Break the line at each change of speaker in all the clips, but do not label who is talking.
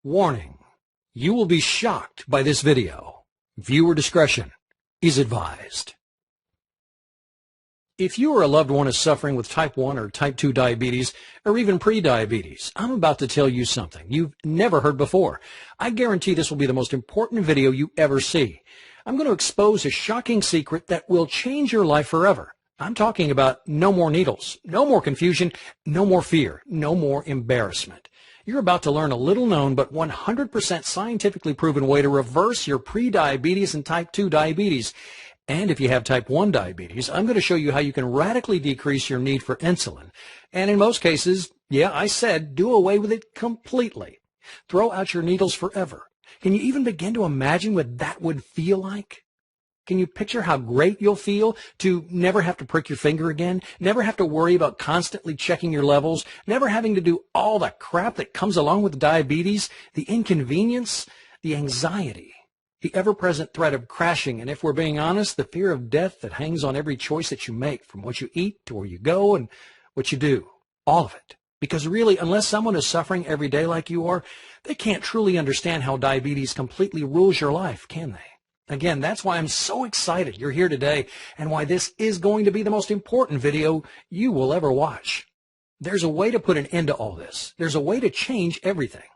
Warning: you will be shocked by this video. Viewer discretion is advised. If you or a loved one is suffering with type 1 or type 2 diabetes, or even pre-diabetes, I'm about to tell you something you've never heard before. I guarantee this will be the most important video you ever see. I'm going to expose a shocking secret that will change your life forever. I'm talking about no more needles, no more confusion, no more fear, no more embarrassment. You're about to learn a little-known but 100% scientifically proven way to reverse your pre-diabetes and type 2 diabetes. And if you have type 1 diabetes, I'm going to show you how you can radically decrease your need for insulin. And in most cases, yeah, I said, do away with it completely. Throw out your needles forever. Can you even begin to imagine what that would feel like? Can you picture how great you'll feel to never have to prick your finger again, never have to worry about constantly checking your levels, never having to do all the crap that comes along with diabetes, the inconvenience, the anxiety, the ever-present threat of crashing, and if we're being honest, the fear of death that hangs on every choice that you make, from what you eat to where you go and what you do, all of it. Because really, unless someone is suffering every day like you are, they can't truly understand how diabetes completely rules your life, can they? Again, that's why I'm so excited you're here today and why this is going to be the most important video you will ever watch. There's a way to put an end to all this. There's a way to change everything.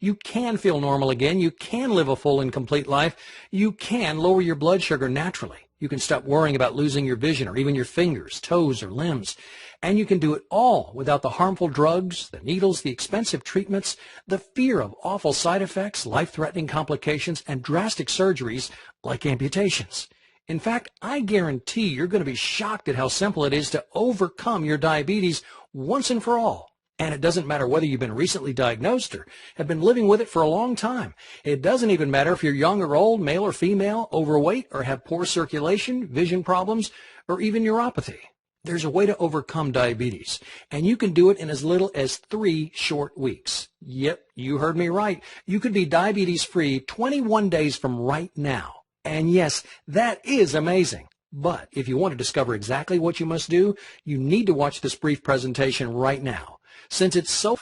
You can feel normal again. You can live a full and complete life. You can lower your blood sugar naturally. You can stop worrying about losing your vision or even your fingers, toes, or limbs. And you can do it all without the harmful drugs, the needles, the expensive treatments, the fear of awful side effects, life-threatening complications, and drastic surgeries like amputations. In fact, I guarantee you're going to be shocked at how simple it is to overcome your diabetes once and for all. And it doesn't matter whether you've been recently diagnosed or have been living with it for a long time. It doesn't even matter if you're young or old, male or female, overweight, or have poor circulation, vision problems, or even neuropathy. There's a way to overcome diabetes, and you can do it in as little as 3 short weeks. Yep, you heard me right. You could be diabetes-free 21 days from right now. And yes, that is amazing. But if you want to discover exactly what you must do, you need to watch this brief presentation right now. Since it's so,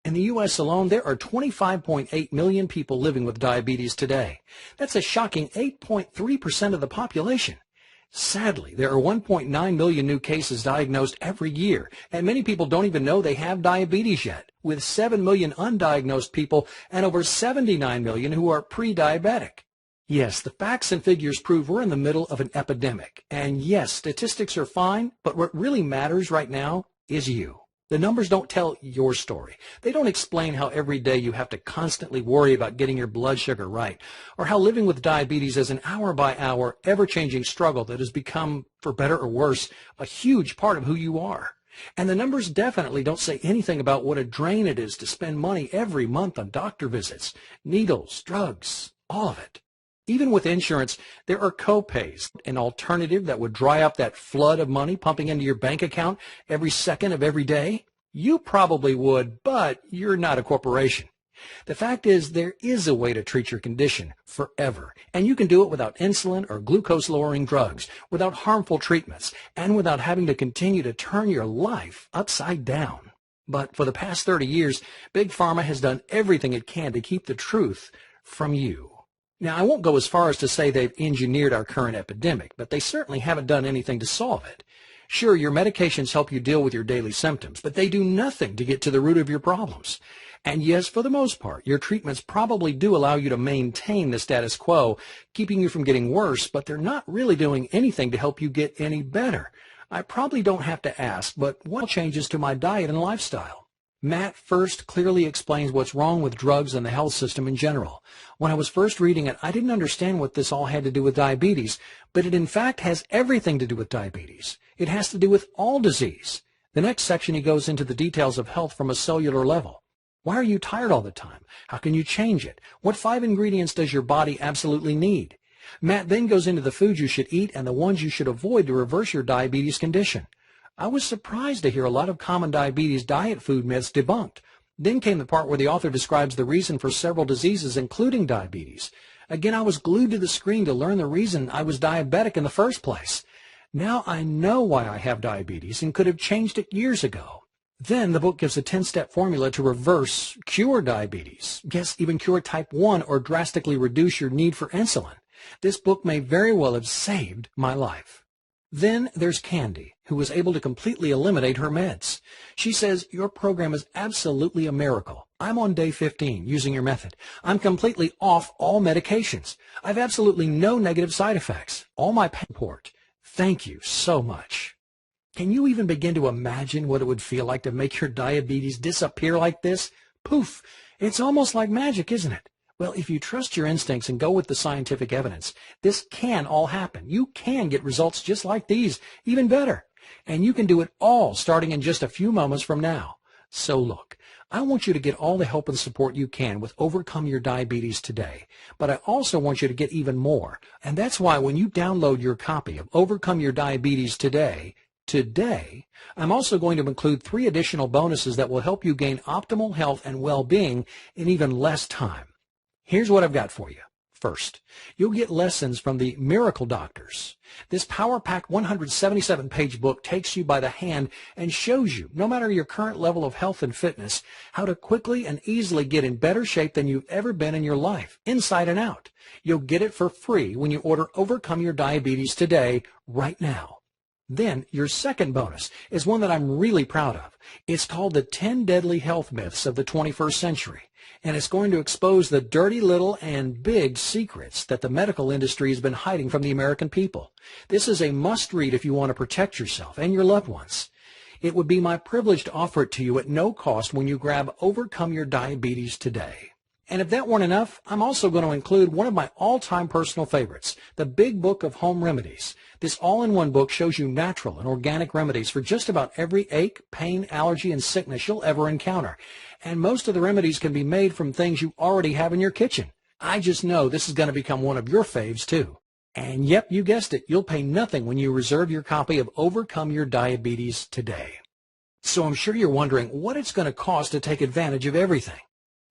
in the U.S. alone, there are 25.8 million people living with diabetes today. That's a shocking 8.3% of the population. Sadly, there are 1.9 million new cases diagnosed every year, and many people don't even know they have diabetes yet, with 7 million undiagnosed people and over 79 million who are pre-diabetic. Yes, the facts and figures prove we're in the middle of an epidemic. And yes, statistics are fine, but what really matters right now is you. The numbers don't tell your story. They don't explain how every day you have to constantly worry about getting your blood sugar right, or how living with diabetes is an hour-by-hour, ever-changing struggle that has become, for better or worse, a huge part of who you are. And the numbers definitely don't say anything about what a drain it is to spend money every month on doctor visits, needles, drugs, all of it. Even with insurance, there are co-pays, an alternative that would dry up that flood of money pumping into your bank account every second of every day. You probably would, but you're not a corporation. The fact is, there is a way to treat your condition forever, and you can do it without insulin or glucose-lowering drugs, without harmful treatments, and without having to continue to turn your life upside down. But for the past 30 years, Big Pharma has done everything it can to keep the truth from you. Now, I won't go as far as to say they've engineered our current epidemic, but they certainly haven't done anything to solve it. Sure, your medications help you deal with your daily symptoms, but they do nothing to get to the root of your problems. And yes, for the most part, your treatments probably do allow you to maintain the status quo, keeping you from getting worse, but they're not really doing anything to help you get any better. I probably don't have to ask, but what changes to my diet and lifestyle? Matt first clearly explains what's wrong with drugs and the health system in general. When I was first reading it, I didn't understand what this all had to do with diabetes, but it in fact has everything to do with diabetes. It has to do with all disease. The next section, he goes into the details of health from a cellular level. Why are you tired all the time? How can you change it? What 5 ingredients does your body absolutely need? Matt then goes into the foods you should eat and the ones you should avoid to reverse your diabetes condition. I was surprised to hear a lot of common diabetes diet food myths debunked. Then came the part where the author describes the reason for several diseases, including diabetes. Again, I was glued to the screen to learn the reason I was diabetic in the first place. Now I know why I have diabetes and could have changed it years ago. Then the book gives a 10-step formula to reverse, cure diabetes. Yes, even cure type 1 or drastically reduce your need for insulin. This book may very well have saved my life. Then there's Candy, who was able to completely eliminate her meds. She says, your program is absolutely a miracle. I'm on day 15 using your method. I'm completely off all medications. I've absolutely no negative side effects. All my pain support. Thank you so much. Can you even begin to imagine what it would feel like to make your diabetes disappear like this? Poof! It's almost like magic, isn't it? Well, if you trust your instincts and go with the scientific evidence, this can all happen. You can get results just like these, even better. And you can do it all starting in just a few moments from now. So look, I want you to get all the help and support you can with Overcome Your Diabetes today. But I also want you to get even more. And that's why when you download your copy of Overcome Your Diabetes today, I'm also going to include 3 additional bonuses that will help you gain optimal health and well-being in even less time. Here's what I've got for you. First, you'll get lessons from the Miracle Doctors. This power-packed 177-page book takes you by the hand and shows you, no matter your current level of health and fitness, how to quickly and easily get in better shape than you've ever been in your life, inside and out. You'll get it for free when you order Overcome Your Diabetes today, right now. Then, your second bonus is one that I'm really proud of. It's called the 10 Deadly Health Myths of the 21st Century, and it's going to expose the dirty little and big secrets that the medical industry has been hiding from the American people. This is a must-read if you want to protect yourself and your loved ones. It would be my privilege to offer it to you at no cost when you grab Overcome Your Diabetes today. And if that weren't enough, I'm also going to include one of my all-time personal favorites, the Big Book of Home Remedies. This all-in-one book shows you natural and organic remedies for just about every ache, pain, allergy, and sickness you'll ever encounter. And most of the remedies can be made from things you already have in your kitchen. I just know this is going to become one of your faves, too. And yep, you guessed it, you'll pay nothing when you reserve your copy of Overcome Your Diabetes today. So I'm sure you're wondering what it's going to cost to take advantage of everything.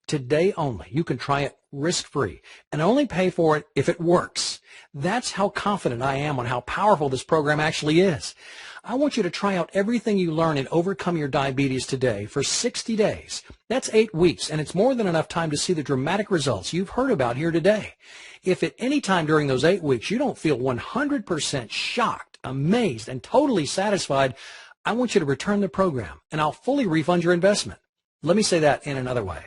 Today only, you can try it risk-free and only pay for it if it works. That's how confident I am on how powerful this program actually is. I want you to try out everything you learn in Overcome Your Diabetes today for 60 days. That's 8 weeks, and it's more than enough time to see the dramatic results you've heard about here today. If at any time during those 8 weeks you don't feel 100% shocked, amazed, and totally satisfied, I want you to return the program, and I'll fully refund your investment. Let me say that in another way.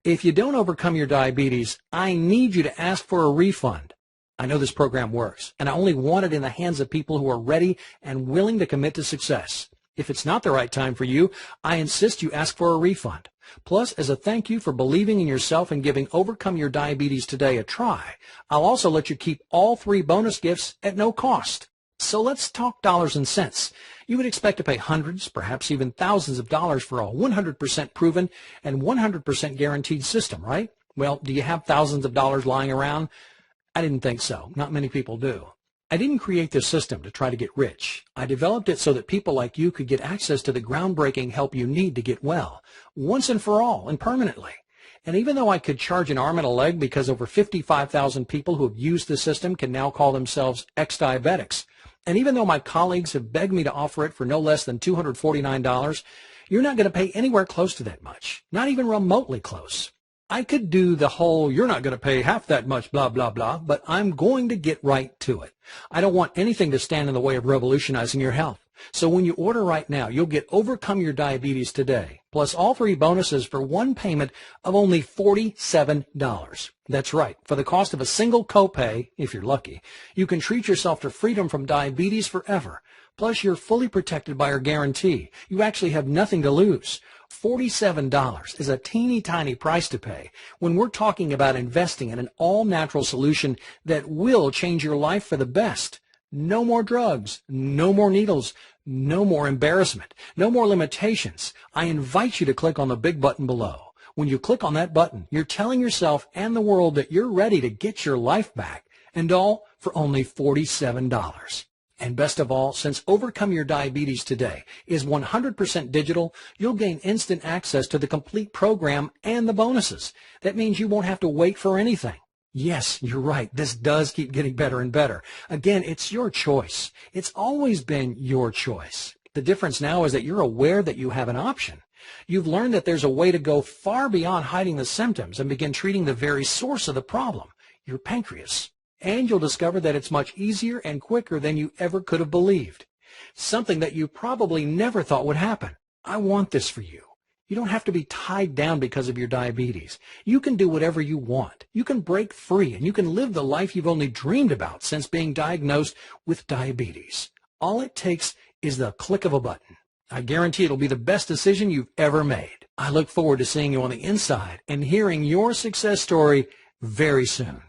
If you don't overcome your diabetes, I need you to ask for a refund. I know this program works, and I only want it in the hands of people who are ready and willing to commit to success. If it's not the right time for you, I insist you ask for a refund. Plus, as a thank you for believing in yourself and giving Overcome Your Diabetes today a try, I'll also let you keep all 3 bonus gifts at no cost. So let's talk dollars and cents. You would expect to pay hundreds, perhaps even thousands of dollars for a 100% proven and 100% guaranteed system, right? Well, do you have thousands of dollars lying around? I didn't think so. Not many people do. I didn't create this system to try to get rich. I developed it so that people like you could get access to the groundbreaking help you need to get well, once and for all and permanently. And even though I could charge an arm and a leg because over 55,000 people who have used the system can now call themselves ex-diabetics, and even though my colleagues have begged me to offer it for no less than $249, you're not going to pay anywhere close to that much, not even remotely close. I could do the whole, you're not going to pay half that much, blah, blah, blah, but I'm going to get right to it. I don't want anything to stand in the way of revolutionizing your health. So when you order right now, you'll get Overcome Your Diabetes today, plus all 3 bonuses for one payment of only $47. That's right. For the cost of a single copay, if you're lucky, you can treat yourself to freedom from diabetes forever. Plus, you're fully protected by our guarantee. You actually have nothing to lose. $47 is a teeny tiny price to pay when we're talking about investing in an all-natural solution that will change your life for the best. No more drugs, no more needles, no more embarrassment, no more limitations. I invite you to click on the big button below. When you click on that button, you're telling yourself and the world that you're ready to get your life back, and all for only $47. And best of all, since Overcome Your Diabetes today is 100% digital, you'll gain instant access to the complete program and the bonuses. That means you won't have to wait for anything. Yes, you're right. This does keep getting better and better. Again, it's your choice. It's always been your choice. The difference now is that you're aware that you have an option. You've learned that there's a way to go far beyond hiding the symptoms and begin treating the very source of the problem, your pancreas. And you'll discover that it's much easier and quicker than you ever could have believed. Something that you probably never thought would happen. I want this for you. You don't have to be tied down because of your diabetes. You can do whatever you want. You can break free, and you can live the life you've only dreamed about since being diagnosed with diabetes. All it takes is the click of a button. I guarantee it'll be the best decision you've ever made. I look forward to seeing you on the inside and hearing your success story very soon.